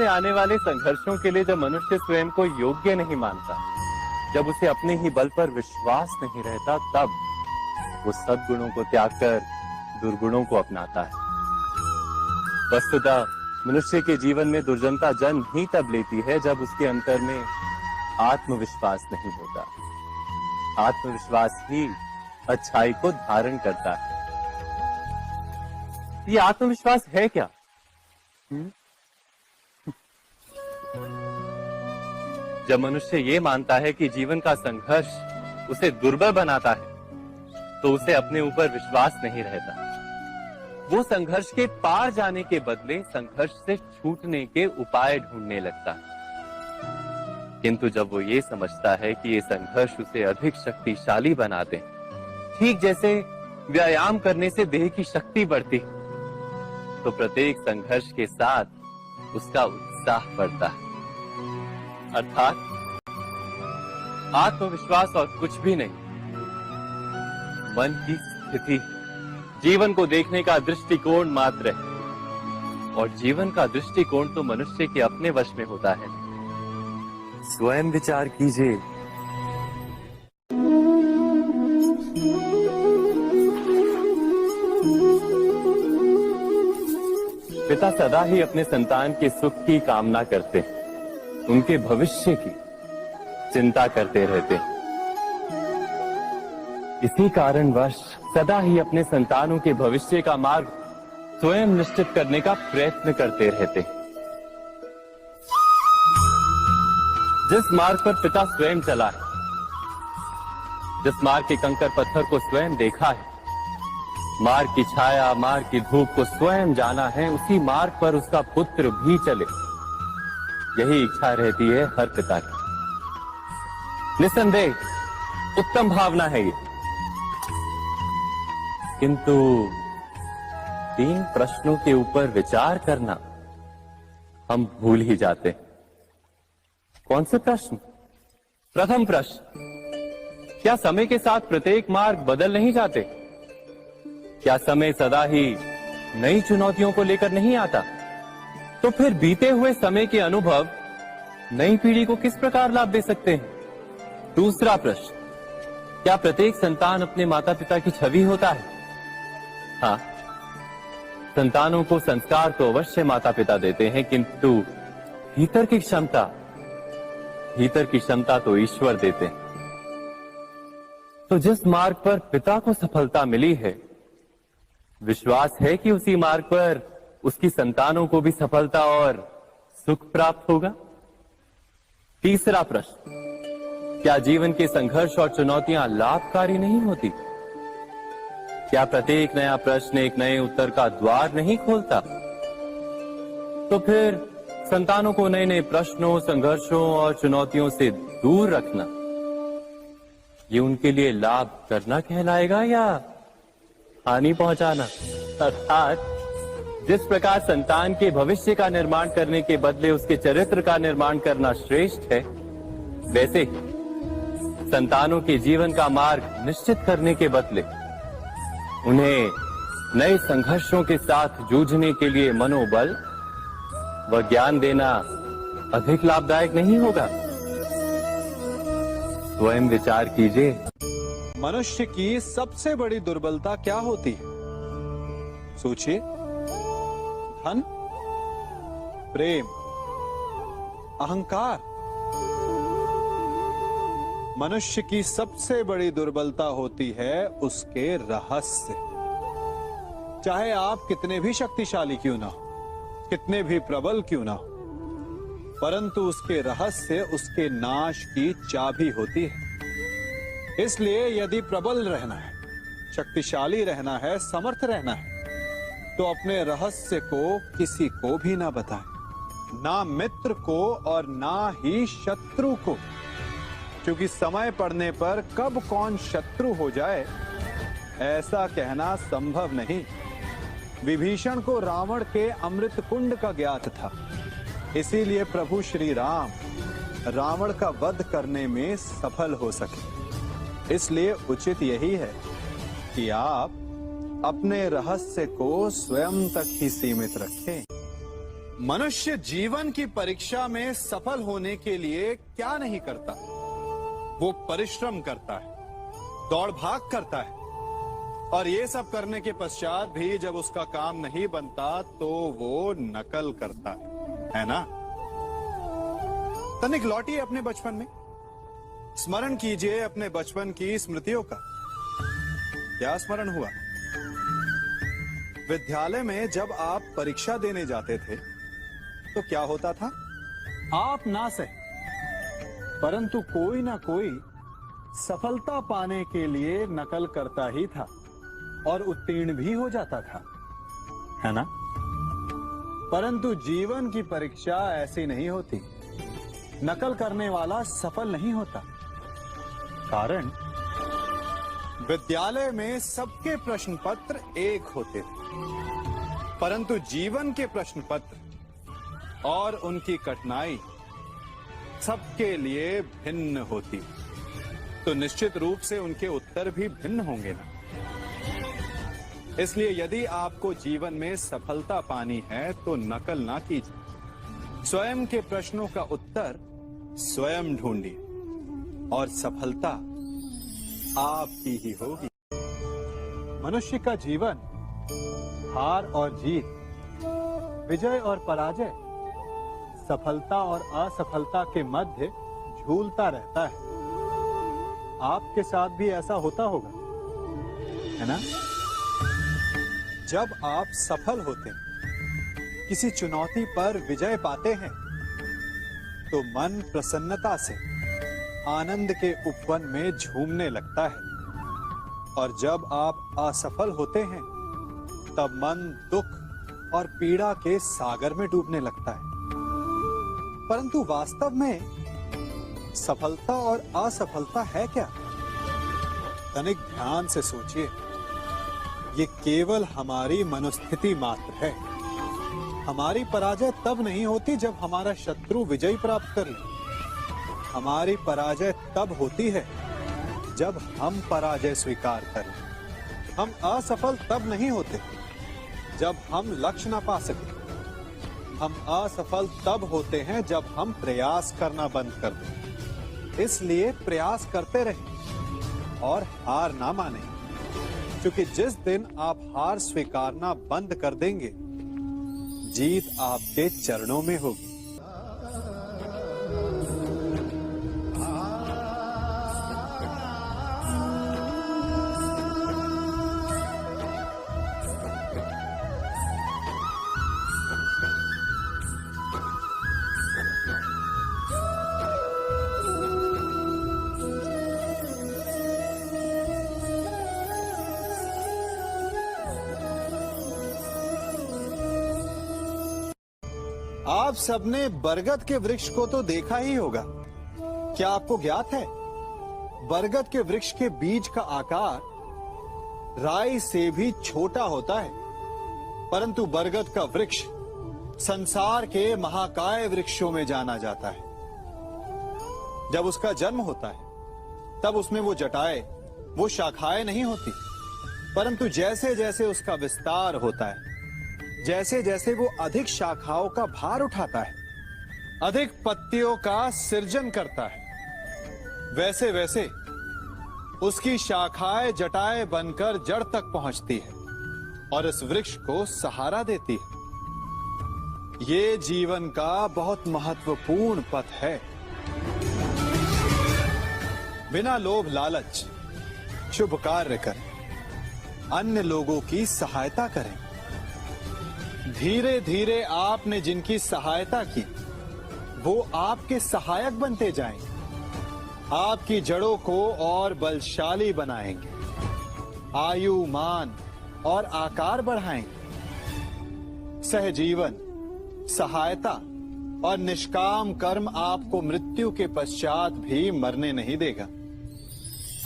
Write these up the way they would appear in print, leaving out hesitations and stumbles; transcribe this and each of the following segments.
में आने वाले संघर्षों के लिए जब मनुष्य स्वयं को योग्य नहीं मानता, जब उसे अपने ही बल पर विश्वास नहीं रहता, तब वो सद्गुणों को त्याग कर दुर्गुणों को अपनाता है। वस्तुतः मनुष्य के जीवन में दुर्जनता जन्म ही तब लेती है जब उसके अंतर में आत्मविश्वास नहीं होता। आत्मविश्वास ही अच्छाई को धारण करता है। ये आत्मविश्वास है क्या? जब मनुष्य ये मानता है कि जीवन का संघर्ष उसे दुर्बल बनाता है, तो उसे अपने ऊपर विश्वास नहीं रहता। वो संघर्ष के पार जाने के बदले संघर्ष से छूटने के उपाय ढूंढने लगता है। किंतु जब वो ये समझता है कि ये संघर्ष उसे अधिक शक्तिशाली बनाते हैं, ठीक जैसे व्यायाम करने से देह की शक्ति बढ़ती, तो प्रत्येक संघर्ष के साथ उसका उत्साह बढ़ता है। अर्थात आत्मविश्वास और कुछ भी नहीं, मन की स्थिति, जीवन को देखने का दृष्टिकोण मात्र है। और जीवन का दृष्टिकोण तो मनुष्य के अपने वश में होता है। स्वयं विचार कीजिए। पिता सदा ही अपने संतान के सुख की कामना करते हैं, उनके भविष्य की चिंता करते रहते हैं। इसी कारणवश सदा ही अपने संतानों के भविष्य का मार्ग स्वयं निश्चित करने का प्रयत्न करते रहते हैं। जिस मार्ग पर पिता स्वयं चला है, जिस मार्ग के कंकर पत्थर को स्वयं देखा है, मार्ग की छाया, मार्ग की धूप को स्वयं जाना है, उसी मार्ग पर उसका पुत्र भी चले, यही इच्छा रहती है हर पिता की। निस्संदेह उत्तम भावना है ये। किंतु 3 प्रश्नों के ऊपर विचार करना हम भूल ही जाते हैं। कौन से प्रश्न? प्रथम प्रश्न, क्या समय के साथ प्रत्येक मार्ग बदल नहीं जाते? क्या समय सदा ही नई चुनौतियों को लेकर नहीं आता? तो फिर बीते हुए समय के अनुभव नई पीढ़ी को किस प्रकार लाभ दे सकते हैं? दूसरा प्रश्न, क्या प्रत्येक संतान अपने माता पिता की छवि होता है? हाँ, संतानों को संस्कार तो अवश्य माता पिता देते हैं, किंतु भीतर की क्षमता तो ईश्वर देते हैं। तो जिस मार्ग पर पिता को सफलता मिली है, विश्वास है कि उसी मार्ग पर उसकी संतानों को भी सफलता और सुख प्राप्त होगा। तीसरा प्रश्न, क्या जीवन के संघर्ष और चुनौतियां लाभकारी नहीं होती? क्या प्रत्येक नया प्रश्न एक नए उत्तर का द्वार नहीं खोलता? तो फिर संतानों को नए नए प्रश्नों, संघर्षों और चुनौतियों से दूर रखना, ये उनके लिए लाभ करना कहलाएगा या हानि पहुंचाना? अर्थात जिस प्रकार संतान के भविष्य का निर्माण करने के बदले उसके चरित्र का निर्माण करना श्रेष्ठ है, वैसे ही संतानों के जीवन का मार्ग निश्चित करने के बदले उन्हें नए संघर्षों के साथ जूझने के लिए मनोबल व ज्ञान देना अधिक लाभदायक नहीं होगा? स्वयं विचार कीजिए। मनुष्य की सबसे बड़ी दुर्बलता क्या होती है? सोचिए। धन, प्रेम, अहंकार। मनुष्य की सबसे बड़ी दुर्बलता होती है उसके रहस्य। चाहे आप कितने भी शक्तिशाली क्यों ना हो, कितने भी प्रबल क्यों ना हो, परंतु उसके रहस्य उसके नाश की चाबी होती है। इसलिए यदि प्रबल रहना है, शक्तिशाली रहना है, समर्थ रहना है, तो अपने रहस्य को किसी को भी ना बताएं, ना मित्र को और ना ही शत्रु को, क्योंकि समय पड़ने पर कब कौन शत्रु हो जाए ऐसा कहना संभव नहीं। विभीषण को रावण के अमृत कुंड का ज्ञात था, इसीलिए प्रभु श्री राम रावण का वध करने में सफल हो सके। इसलिए उचित यही है कि आप अपने रहस्य को स्वयं तक ही सीमित रखें। मनुष्य जीवन की परीक्षा में सफल होने के लिए क्या नहीं करता? वो परिश्रम करता है, दौड़ भाग करता है, और ये सब करने के पश्चात भी जब उसका काम नहीं बनता तो वो नकल करता है ना? तनिक लौटिए अपने बचपन में, स्मरण कीजिए अपने बचपन की स्मृतियों का। क्या स्मरण हुआ? विद्यालय में जब आप परीक्षा देने जाते थे तो क्या होता था? आप ना सही, परंतु कोई ना कोई सफलता पाने के लिए नकल करता ही था और उत्तीर्ण भी हो जाता था, है ना? परंतु जीवन की परीक्षा ऐसी नहीं होती। नकल करने वाला सफल नहीं होता। कारण विद्यालय में सबके प्रश्न पत्र एक होते थे, परंतु जीवन के प्रश्न पत्र और उनकी कठिनाई सबके लिए भिन्न होती, तो निश्चित रूप से उनके उत्तर भी भिन्न होंगे ना। इसलिए यदि आपको जीवन में सफलता पानी है तो नकल ना कीजिए, स्वयं के प्रश्नों का उत्तर स्वयं ढूंढिए और सफलता आपकी ही होगी। मनुष्य का जीवन हार और जीत, विजय और पराजय, सफलता और असफलता के मध्य झूलता रहता है। आपके साथ भी ऐसा होता होगा, है ना? जब आप सफल होते हैं, किसी चुनौती पर विजय पाते हैं, तो मन प्रसन्नता से आनंद के उपवन में झूमने लगता है, और जब आप असफल होते हैं तब मन दुख और पीड़ा के सागर में डूबने लगता है। परंतु वास्तव में सफलता और असफलता है क्या? तनिक ध्यान से सोचिए। ये केवल हमारी मनोस्थिति मात्र है। हमारी पराजय तब नहीं होती जब हमारा शत्रु विजय प्राप्त कर ले। हमारी पराजय तब होती है जब हम पराजय स्वीकार करें। हम असफल तब नहीं होते जब हम लक्ष्य ना पा सके। हम असफल तब होते हैं जब हम प्रयास करना बंद कर दें। इसलिए प्रयास करते रहें और हार ना माने, क्योंकि जिस दिन आप हार स्वीकारना बंद कर देंगे, जीत आपके चरणों में होगी। आप सबने बरगद के वृक्ष को तो देखा ही होगा। क्या आपको ज्ञात है, बरगद के वृक्ष के बीज का आकार राई से भी छोटा होता है, परंतु बरगद का वृक्ष संसार के महाकाय वृक्षों में जाना जाता है। जब उसका जन्म होता है तब उसमें वो जटाएं, वो शाखाएं नहीं होती, परंतु जैसे जैसे उसका विस्तार होता है, जैसे जैसे वो अधिक शाखाओं का भार उठाता है, अधिक पत्तियों का सृजन करता है, वैसे वैसे उसकी शाखाएं जटाएं बनकर जड़ तक पहुंचती है और इस वृक्ष को सहारा देती है। ये जीवन का बहुत महत्वपूर्ण पथ है। बिना लोभ लालच शुभ कार्य करें, अन्य लोगों की सहायता करें। धीरे धीरे आपने जिनकी सहायता की वो आपके सहायक बनते जाएंगे, आपकी जड़ों को और बलशाली बनाएंगे, आयु मान और आकार बढ़ाएंगे। सहजीवन, सहायता और निष्काम कर्म आपको मृत्यु के पश्चात भी मरने नहीं देगा,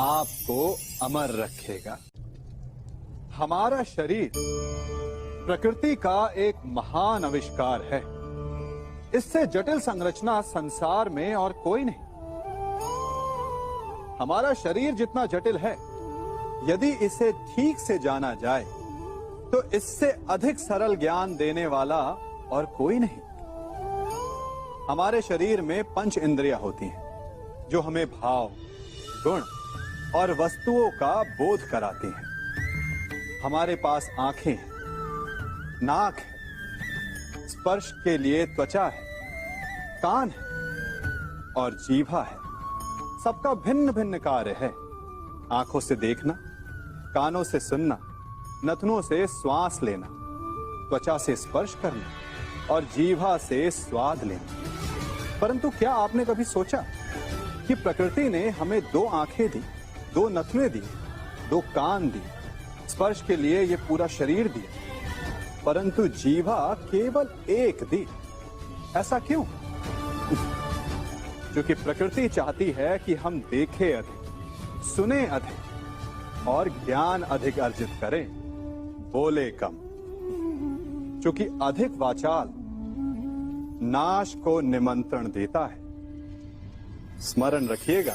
आपको अमर रखेगा। हमारा शरीर प्रकृति का एक महान आविष्कार है। इससे जटिल संरचना संसार में और कोई नहीं। हमारा शरीर जितना जटिल है, यदि इसे ठीक से जाना जाए तो इससे अधिक सरल ज्ञान देने वाला और कोई नहीं। हमारे शरीर में पंच इंद्रियां होती हैं जो हमें भाव, गुण और वस्तुओं का बोध कराती हैं। हमारे पास आंखें हैं, नाक है, स्पर्श के लिए त्वचा है, कान है और जीभा है। सबका भिन्न भिन्न कार्य है। आंखों से देखना, कानों से सुनना, नथनों से श्वास लेना, त्वचा से स्पर्श करना और जीभा से स्वाद लेना। परंतु क्या आपने कभी सोचा कि प्रकृति ने हमें 2 आंखें दी, 2 नथुने दी, 2 कान दी, स्पर्श के लिए ये पूरा शरीर दिया, परंतु जीभा केवल 1 दी? ऐसा क्यों? क्योंकि प्रकृति चाहती है कि हम देखें अधिक, सुने अधिक और ज्ञान अधिक अर्जित करें, बोले कम। क्योंकि अधिक वाचाल नाश को निमंत्रण देता है। स्मरण रखिएगा।